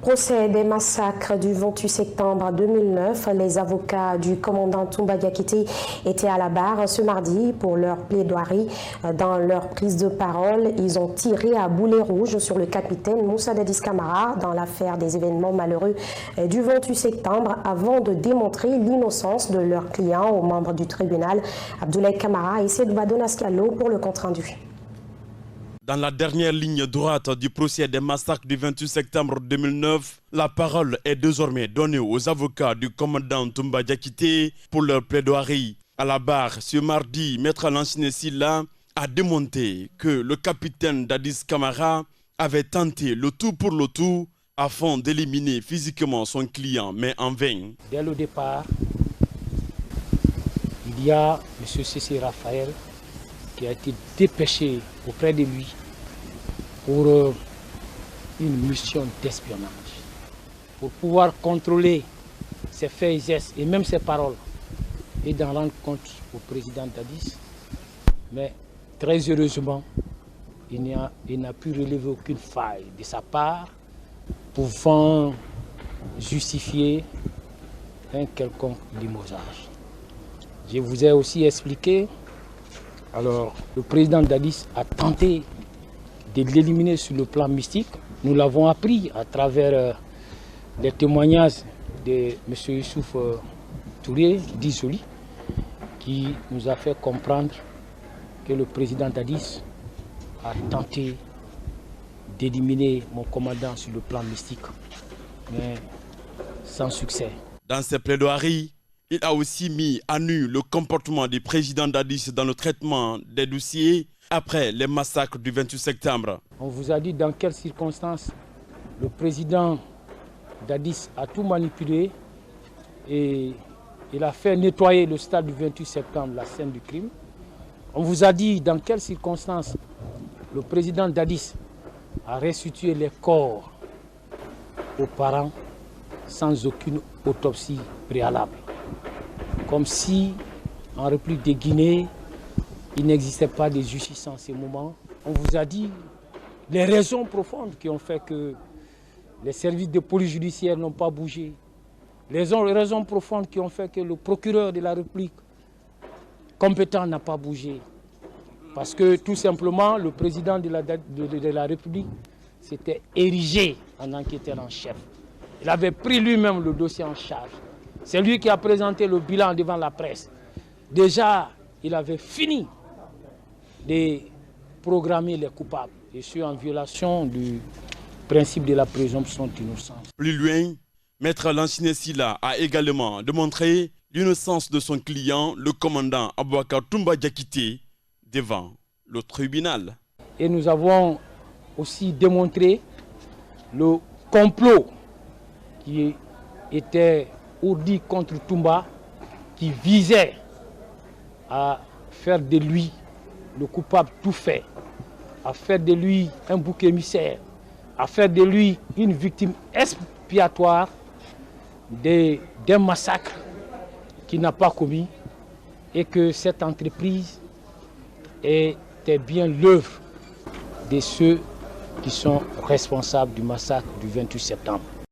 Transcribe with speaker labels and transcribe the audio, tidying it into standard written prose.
Speaker 1: Procès des massacres du 28 septembre 2009, les avocats du commandant Toumba Diakité étaient à la barre ce mardi pour leur plaidoirie. Dans leur prise de parole, ils ont tiré à boulet rouge sur le capitaine Moussa Dadis Camara dans l'affaire des événements malheureux du 28 septembre avant de démontrer l'innocence de leurs clients aux membres du tribunal. Abdoulaye Camara et Seydou Badonaskialo pour le compte-rendu.
Speaker 2: Dans la dernière ligne droite du procès des massacres du 28 septembre 2009, la parole est désormais donnée aux avocats du commandant Toumba Diakité pour leur plaidoirie. À la barre, ce mardi, Maître Lansine Silla a démonté que le capitaine Dadis Camara avait tenté le tout pour le tout afin d'éliminer physiquement son client, mais en vain.
Speaker 3: Dès le départ, il y a M. Cécile Raphaël qui a été dépêché auprès de lui pour une mission d'espionnage, pour pouvoir contrôler ses faits et gestes et même ses paroles et d'en rendre compte au président Dadis. Mais très heureusement, il n'a pu relever aucune faille de sa part pouvant justifier un quelconque limogeage. Je vous ai aussi expliqué. Alors, le président Dadis a tenté de l'éliminer sur le plan mystique. Nous l'avons appris à travers les témoignages de M. Youssouf Touré d'Isoli, qui nous a fait comprendre que le président Dadis a tenté d'éliminer mon commandant sur le plan mystique, mais sans succès.
Speaker 2: Dans ses plaidoiries, il a aussi mis à nu le comportement du président Dadis dans le traitement des dossiers après les massacres du 28 septembre.
Speaker 3: On vous a dit dans quelles circonstances le président Dadis a tout manipulé et il a fait nettoyer le stade du 28 septembre, la scène du crime. On vous a dit dans quelles circonstances le président Dadis a restitué les corps aux parents sans aucune autopsie préalable. Comme si, en République de Guinée, il n'existait pas de justice en ces moments. On vous a dit les raisons profondes qui ont fait que les services de police judiciaire n'ont pas bougé. Les raisons profondes qui ont fait que le procureur de la République compétent n'a pas bougé. Parce que tout simplement, le président de la République s'était érigé en enquêteur en chef. Il avait pris lui-même le dossier en charge. C'est lui qui a présenté le bilan devant la presse. Déjà, il avait fini de programmer les coupables. Je suis en violation du principe de la présomption d'innocence.
Speaker 2: Plus loin, Maître Lansine Silla a également démontré l'innocence de son client, le commandant Abouakar Toumba Diakité, devant le tribunal.
Speaker 3: Et nous avons aussi démontré le complot qui était ourdi contre Toumba, qui visait à faire de lui le coupable tout fait, à faire de lui un bouc émissaire, à faire de lui une victime expiatoire d'un massacre qu'il n'a pas commis, et que cette entreprise était bien l'œuvre de ceux qui sont responsables du massacre du 28 septembre.